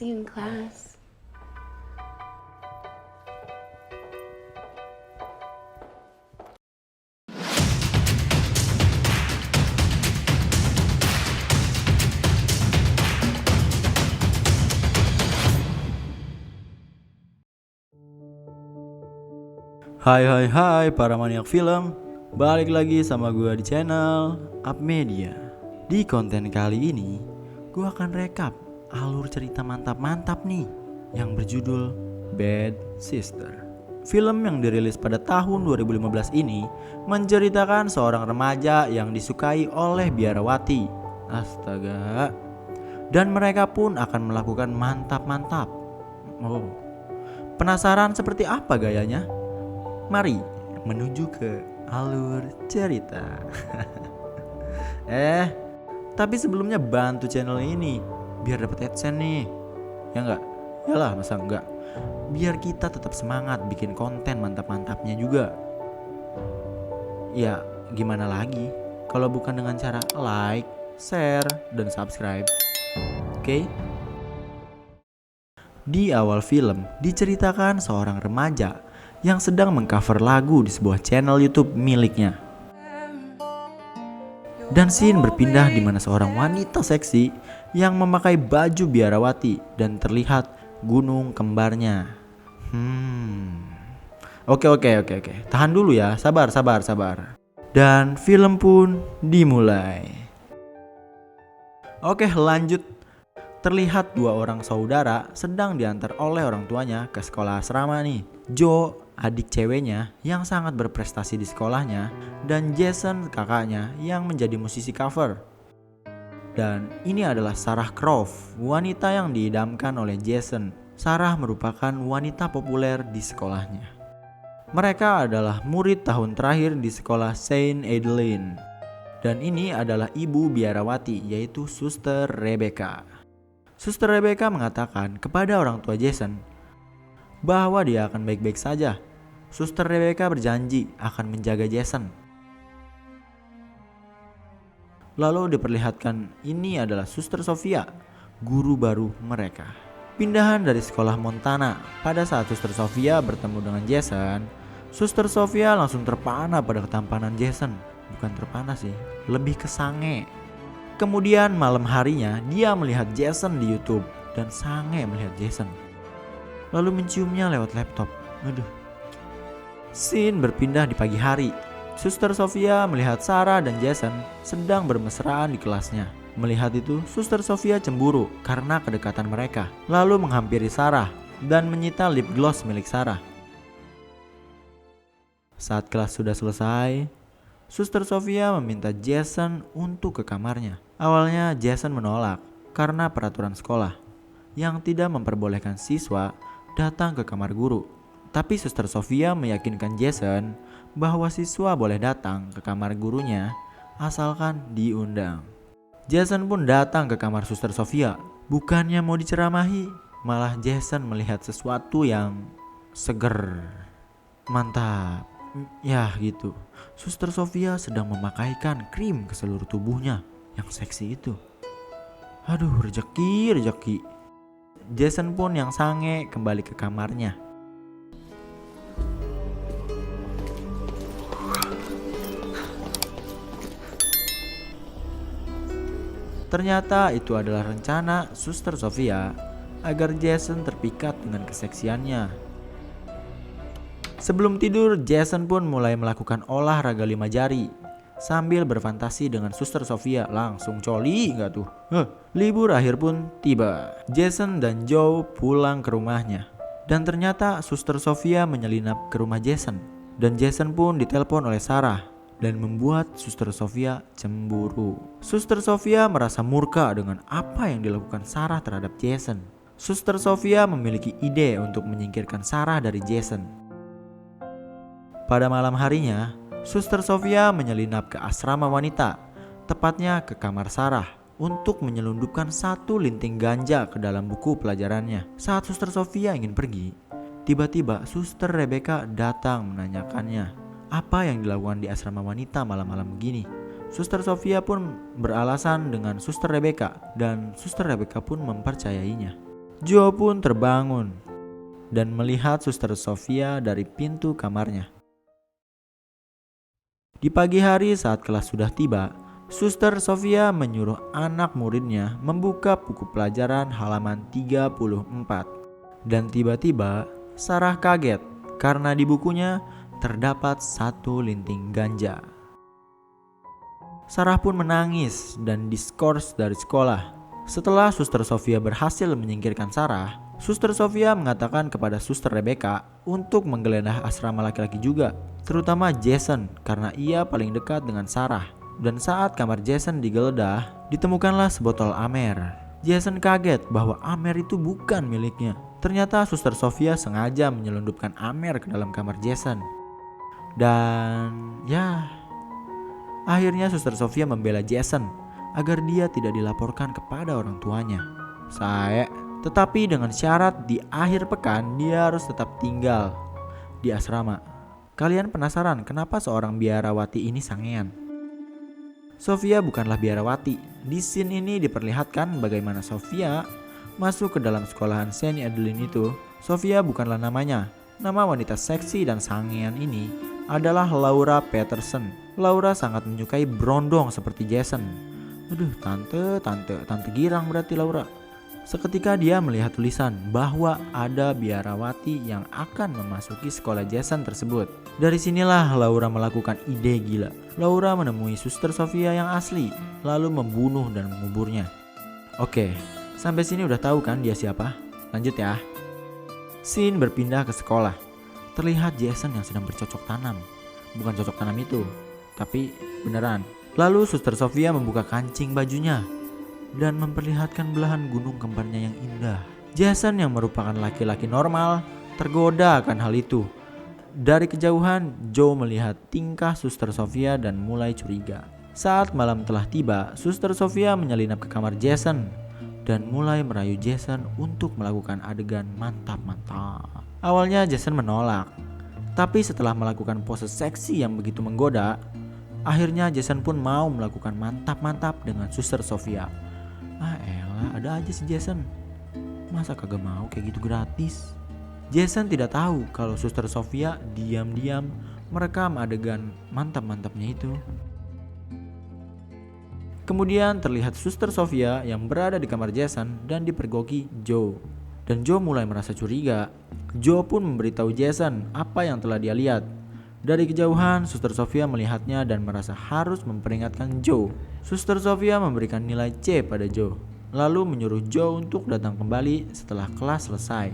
See you in class. Hai para maniak film. Balik lagi sama gue di channel Up Media. Di konten kali ini gue akan rekap alur cerita mantap-mantap nih yang berjudul Bad Sister. Film yang dirilis pada tahun 2015 ini menceritakan seorang remaja yang disukai oleh biarawati. Astaga. Dan mereka pun akan melakukan mantap-mantap. Oh, penasaran seperti apa gayanya? Mari menuju ke alur cerita. Tapi sebelumnya bantu channel ini biar dapat AdSense nih. Ya enggak? Yalah, masa enggak? Biar kita tetap semangat bikin konten mantap-mantapnya juga. Ya, gimana lagi kalau bukan dengan cara like, share, dan subscribe. Oke? Di awal film diceritakan seorang remaja yang sedang mengcover lagu di sebuah channel YouTube miliknya. Dan scene berpindah di mana seorang wanita seksi yang memakai baju biarawati dan terlihat gunung kembarnya. Oke. Tahan dulu ya, sabar. Dan film pun dimulai. Oke, lanjut. Terlihat dua orang saudara sedang diantar oleh orang tuanya ke sekolah asrama nih. Joe, adik ceweknya yang sangat berprestasi di sekolahnya, dan Jason, kakaknya yang menjadi musisi cover. Dan ini adalah Sarah Croft, wanita yang diidamkan oleh Jason. Sarah merupakan wanita populer di sekolahnya. Mereka adalah murid tahun terakhir di sekolah Saint Adeline. Dan ini adalah ibu biarawati, yaitu Suster Rebecca. Suster Rebecca mengatakan kepada orang tua Jason bahwa dia akan baik-baik saja. Suster Rebecca berjanji akan menjaga Jason. Lalu diperlihatkan ini adalah Suster Sophia, guru baru mereka. Pindahan dari sekolah Montana. Pada saat Suster Sophia bertemu dengan Jason, Suster Sophia langsung terpana pada ketampanan Jason. Bukan terpana sih, lebih ke sange. Kemudian malam harinya dia melihat Jason di YouTube dan sange melihat Jason. Lalu menciumnya lewat laptop. Scene berpindah di pagi hari. Suster Sophia melihat Sarah dan Jason sedang bermesraan di kelasnya. Melihat itu, Suster Sophia cemburu karena kedekatan mereka. Lalu menghampiri Sarah dan menyita lip gloss milik Sarah. Saat kelas sudah selesai, Suster Sophia meminta Jason untuk ke kamarnya. Awalnya Jason menolak karena peraturan sekolah yang tidak memperbolehkan siswa datang ke kamar guru. Tapi Suster Sophia meyakinkan Jason bahwa siswa boleh datang ke kamar gurunya asalkan diundang. Jason pun datang ke kamar Suster Sophia. Bukannya mau diceramahi, malah Jason melihat sesuatu yang seger. Mantap. Ya gitu. Suster Sophia sedang memakaikan krim ke seluruh tubuhnya yang seksi itu. Aduh, rejeki. Jason pun yang sange kembali ke kamarnya. Ternyata itu adalah rencana Suster Sophia agar Jason terpikat dengan keseksiannya. Sebelum tidur, Jason pun mulai melakukan olahraga 5 jari sambil berfantasi dengan Suster Sophia. Langsung coli gak tuh? Libur akhir pun tiba. Jason dan Joe pulang ke rumahnya. Dan ternyata Suster Sophia menyelinap ke rumah Jason. Dan Jason pun ditelepon oleh Sarah dan membuat Suster Sophia cemburu. Suster Sophia merasa murka dengan apa yang dilakukan Sarah terhadap Jason. Suster Sophia memiliki ide untuk menyingkirkan Sarah dari Jason. Pada malam harinya, Suster Sophia menyelinap ke asrama wanita, tepatnya ke kamar Sarah, untuk menyelundupkan satu linting ganja ke dalam buku pelajarannya. Saat Suster Sophia ingin pergi, tiba-tiba Suster Rebecca datang menanyakannya apa yang dilakukan di asrama wanita malam-malam begini. Suster Sophia pun beralasan dengan Suster Rebecca dan Suster Rebecca pun mempercayainya. Joe pun terbangun dan melihat Suster Sofia dari pintu kamarnya. Di pagi hari saat kelas sudah tiba, Suster Sofia menyuruh anak muridnya membuka buku pelajaran halaman 34. Dan tiba-tiba Sarah kaget karena di bukunya terdapat satu linting ganja. Sarah pun menangis dan diskors dari sekolah. Setelah Suster Sofia berhasil menyingkirkan Sarah, Suster Sofia mengatakan kepada Suster Rebecca untuk menggeledah asrama laki-laki juga, terutama Jason karena ia paling dekat dengan Sarah. Dan saat kamar Jason digeledah, ditemukanlah sebotol Amer. Jason kaget bahwa Amer itu bukan miliknya. Ternyata Suster Sofia sengaja menyelundupkan Amer ke dalam kamar Jason. Dan ya, akhirnya Suster Sofia membela Jason agar dia tidak dilaporkan kepada orang tuanya. Tetapi dengan syarat di akhir pekan dia harus tetap tinggal di asrama. Kalian penasaran kenapa seorang biarawati ini sangean? Sofia bukanlah biarawati. Di scene ini diperlihatkan bagaimana Sofia masuk ke dalam sekolahan Saint Adeline itu. Sofia bukanlah namanya. Nama wanita seksi dan sangean ini adalah Laura Peterson. Laura sangat menyukai berondong seperti Jason. Aduh, tante girang berarti Laura. Seketika dia melihat tulisan bahwa ada biarawati yang akan memasuki sekolah Jason tersebut. Dari sinilah Laura melakukan ide gila. Laura menemui Suster Sofia yang asli, lalu membunuh dan menguburnya. Oke, sampai sini udah tahu kan dia siapa? Lanjut ya. Scene berpindah ke sekolah. Terlihat Jason yang sedang bercocok tanam. Bukan cocok tanam itu, tapi beneran. Lalu Suster Sofia membuka kancing bajunya dan memperlihatkan belahan gunung kembarnya yang indah. Jason yang merupakan laki-laki normal tergoda akan hal itu. Dari kejauhan, Joe melihat tingkah Suster Sofia dan mulai curiga. Saat malam telah tiba, Suster Sofia menyelinap ke kamar Jason dan mulai merayu Jason untuk melakukan adegan mantap-mantap. Awalnya Jason menolak, tapi setelah melakukan pose seksi yang begitu menggoda, akhirnya Jason pun mau melakukan mantap-mantap dengan Suster Sofia. Ah elah, ada aja si Jason. Masa kagak mau kayak gitu gratis? Jason tidak tahu kalau Suster Sofia diam-diam merekam adegan mantap-mantapnya itu. Kemudian terlihat Suster Sofia yang berada di kamar Jason dan dipergoki Joe. Dan Joe mulai merasa curiga. Joe pun memberitahu Jason apa yang telah dia lihat. Dari kejauhan, Suster Sofia melihatnya dan merasa harus memperingatkan Joe. Suster Sofia memberikan nilai C pada Joe, lalu menyuruh Joe untuk datang kembali setelah kelas selesai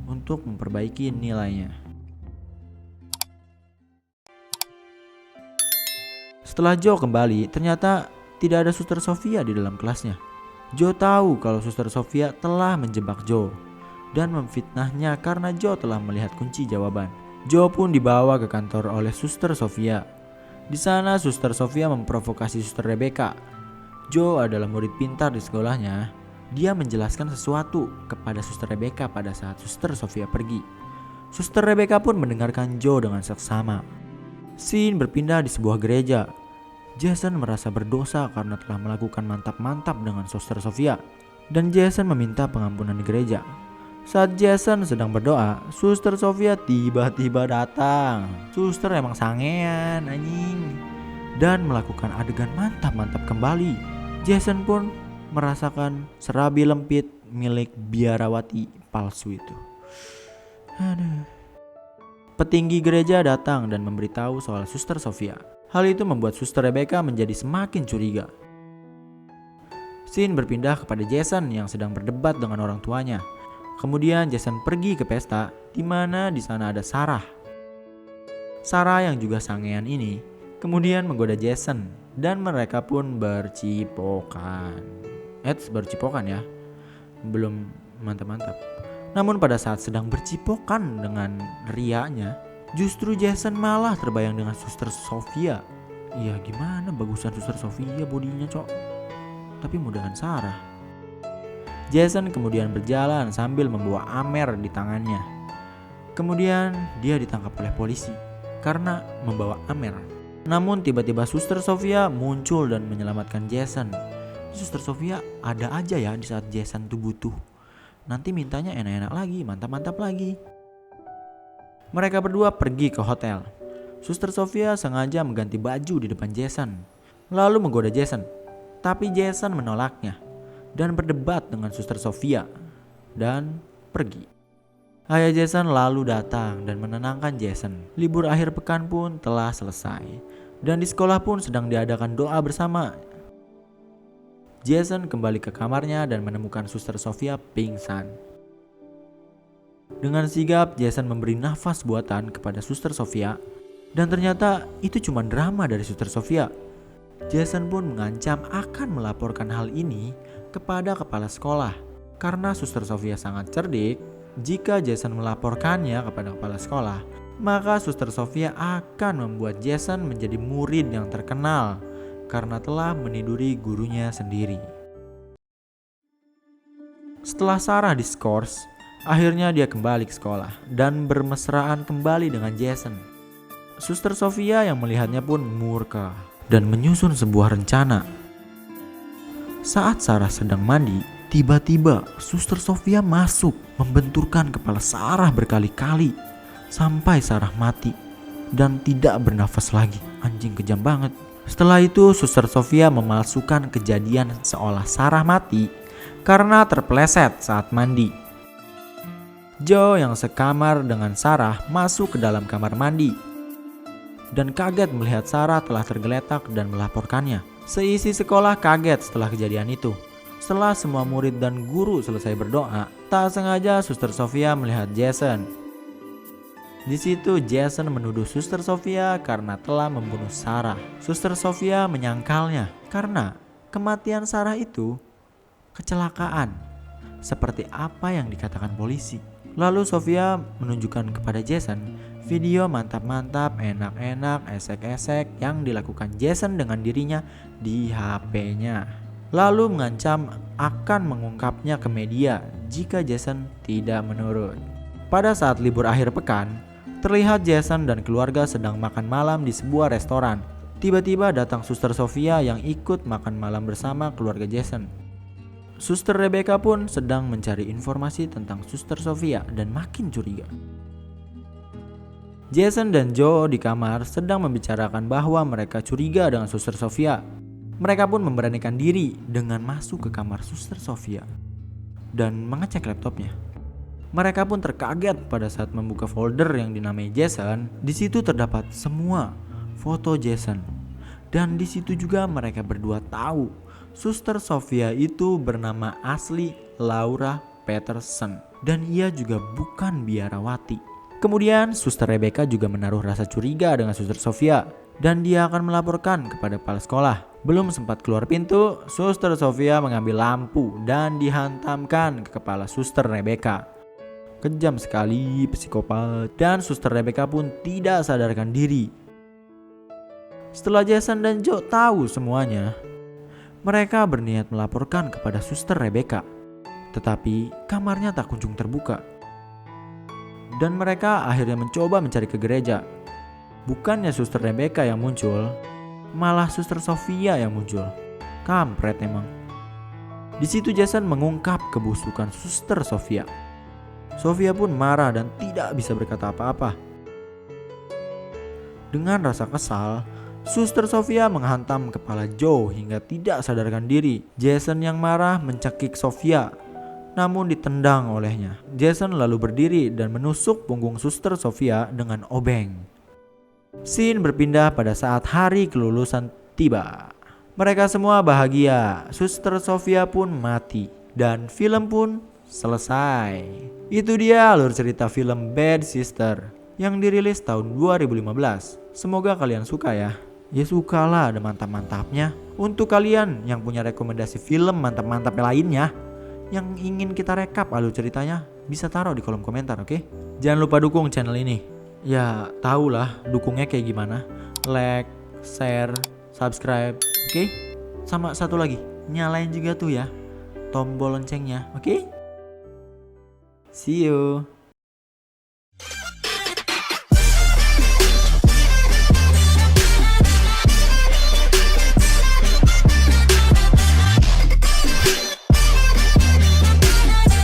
untuk memperbaiki nilainya. Setelah Joe kembali, ternyata tidak ada Suster Sofia di dalam kelasnya. Joe tahu kalau Suster Sofia telah menjebak Joe dan memfitnahnya karena Joe telah melihat kunci jawaban. Joe pun dibawa ke kantor oleh Suster Sofia. Di sana Suster Sofia memprovokasi Suster Rebecca. Joe adalah murid pintar di sekolahnya. Dia menjelaskan sesuatu kepada Suster Rebecca pada saat Suster Sofia pergi. Suster Rebecca pun mendengarkan Joe dengan seksama. Scene berpindah di sebuah gereja. Jason merasa berdosa karena telah melakukan mantap-mantap dengan Suster Sofia. Dan Jason meminta pengampunan di gereja. Saat Jason sedang berdoa, Suster Sofia tiba-tiba datang. Suster emang sangean anjing. Dan melakukan adegan mantap-mantap kembali. Jason pun merasakan serabi lempit milik biarawati palsu itu. Aduh. Petinggi gereja datang dan memberitahu soal Suster Sofia. Hal itu membuat Suster Rebecca menjadi semakin curiga. Scene berpindah kepada Jason yang sedang berdebat dengan orang tuanya. Kemudian Jason pergi ke pesta, di mana di sana ada Sarah. Sarah yang juga sangean ini kemudian menggoda Jason dan mereka pun bercipokan. Bercipokan ya, belum mantap-mantap. Namun pada saat sedang bercipokan dengan riaknya, justru Jason malah terbayang dengan Suster Sofia. Ya gimana bagusan Suster Sofia bodinya cok, tapi mudahan Sarah. Jason kemudian berjalan sambil membawa Amer di tangannya. Kemudian dia ditangkap oleh polisi karena membawa Amer. Namun tiba-tiba Suster Sofia muncul dan menyelamatkan Jason. Suster Sofia ada aja ya di saat Jason tuh butuh. nanti mintanya enak-enak lagi, mantap-mantap lagi. Mereka berdua pergi ke hotel. Suster Sofia sengaja mengganti baju di depan Jason, lalu menggoda Jason. Tapi Jason menolaknya dan berdebat dengan Suster Sofia dan pergi. Ayah Jason lalu datang dan menenangkan Jason. Libur akhir pekan pun telah selesai dan di sekolah pun sedang diadakan doa bersama. Jason kembali ke kamarnya dan menemukan Suster Sofia pingsan. Dengan sigap Jason memberi nafas buatan kepada Suster Sofia dan ternyata itu cuma drama dari Suster Sofia. Jason pun mengancam akan melaporkan hal ini kepada kepala sekolah karena Suster Sofia sangat cerdik. Jika Jason melaporkannya kepada kepala sekolah, maka Suster Sofia akan membuat Jason menjadi murid yang terkenal karena telah meniduri gurunya sendiri. Setelah Sarah diskors, akhirnya dia kembali ke sekolah dan bermesraan kembali dengan Jason. Suster Sofia yang melihatnya pun murka dan menyusun sebuah rencana. Saat Sarah sedang mandi, tiba-tiba Suster Sofia masuk membenturkan kepala Sarah berkali-kali sampai Sarah mati dan tidak bernafas lagi. Anjing, kejam banget. Setelah itu Suster Sofia memalsukan kejadian seolah Sarah mati karena terpeleset saat mandi. Joe yang sekamar dengan Sarah masuk ke dalam kamar mandi dan kaget melihat Sarah telah tergeletak dan melaporkannya. Seisi sekolah kaget setelah kejadian itu. Setelah semua murid dan guru selesai berdoa, tak sengaja Suster Sofia melihat Jason. Di situ Jason menuduh Suster Sofia karena telah membunuh Sarah. Suster Sofia menyangkalnya karena kematian Sarah itu kecelakaan, seperti apa yang dikatakan polisi. Lalu Sofia menunjukkan kepada Jason video mantap-mantap, enak-enak, esek-esek yang dilakukan Jason dengan dirinya di HP-nya. Lalu mengancam akan mengungkapnya ke media jika Jason tidak menurut. Pada saat libur akhir pekan, terlihat Jason dan keluarga sedang makan malam di sebuah restoran. Tiba-tiba datang Suster Sofia yang ikut makan malam bersama keluarga Jason. Suster Rebecca pun sedang mencari informasi tentang Suster Sofia dan makin curiga. Jason dan Joe di kamar sedang membicarakan bahwa mereka curiga dengan Suster Sofia. Mereka pun memberanikan diri dengan masuk ke kamar Suster Sofia dan mengecek laptopnya. Mereka pun terkaget pada saat membuka folder yang dinamai Jason. Di situ terdapat semua foto Jason. Dan di situ juga mereka berdua tahu Suster Sofia itu bernama asli Laura Peterson dan ia juga bukan biarawati. Kemudian Suster Rebecca juga menaruh rasa curiga dengan Suster Sofia dan dia akan melaporkan kepada kepala sekolah. Belum sempat keluar pintu, Suster Sofia mengambil lampu dan dihantamkan ke kepala Suster Rebecca. Kejam sekali, psikopat. Dan Suster Rebecca pun tidak sadarkan diri. Setelah Jason dan Joe tahu semuanya, mereka berniat melaporkan kepada Suster Rebecca. Tetapi kamarnya tak kunjung terbuka. Dan mereka akhirnya mencoba mencari ke gereja. Bukannya Suster Rebecca yang muncul, malah Suster Sofia yang muncul. Kampret emang. Di situ Jason mengungkap kebusukan Suster Sofia. Sofia pun marah dan tidak bisa berkata apa-apa. Dengan rasa kesal, Suster Sofia menghantam kepala Joe hingga tidak sadarkan diri. Jason yang marah mencekik Sofia, namun ditendang olehnya. Jason lalu berdiri dan menusuk punggung Suster Sofia dengan obeng. Scene berpindah pada saat hari kelulusan tiba. Mereka semua bahagia, Suster Sofia pun mati, dan film pun selesai. Itu dia alur cerita film Bad Sister yang dirilis tahun 2015. Semoga kalian suka ya. Ya sukalah, ada mantap-mantapnya. Untuk kalian yang punya rekomendasi film mantap-mantap lainnya yang ingin kita rekap alur ceritanya, bisa taruh di kolom komentar, oke? Jangan lupa dukung channel ini. Ya tahulah dukungnya kayak gimana. Like, share, subscribe, oke? Sama satu lagi, nyalain juga tuh ya tombol loncengnya, oke? See you.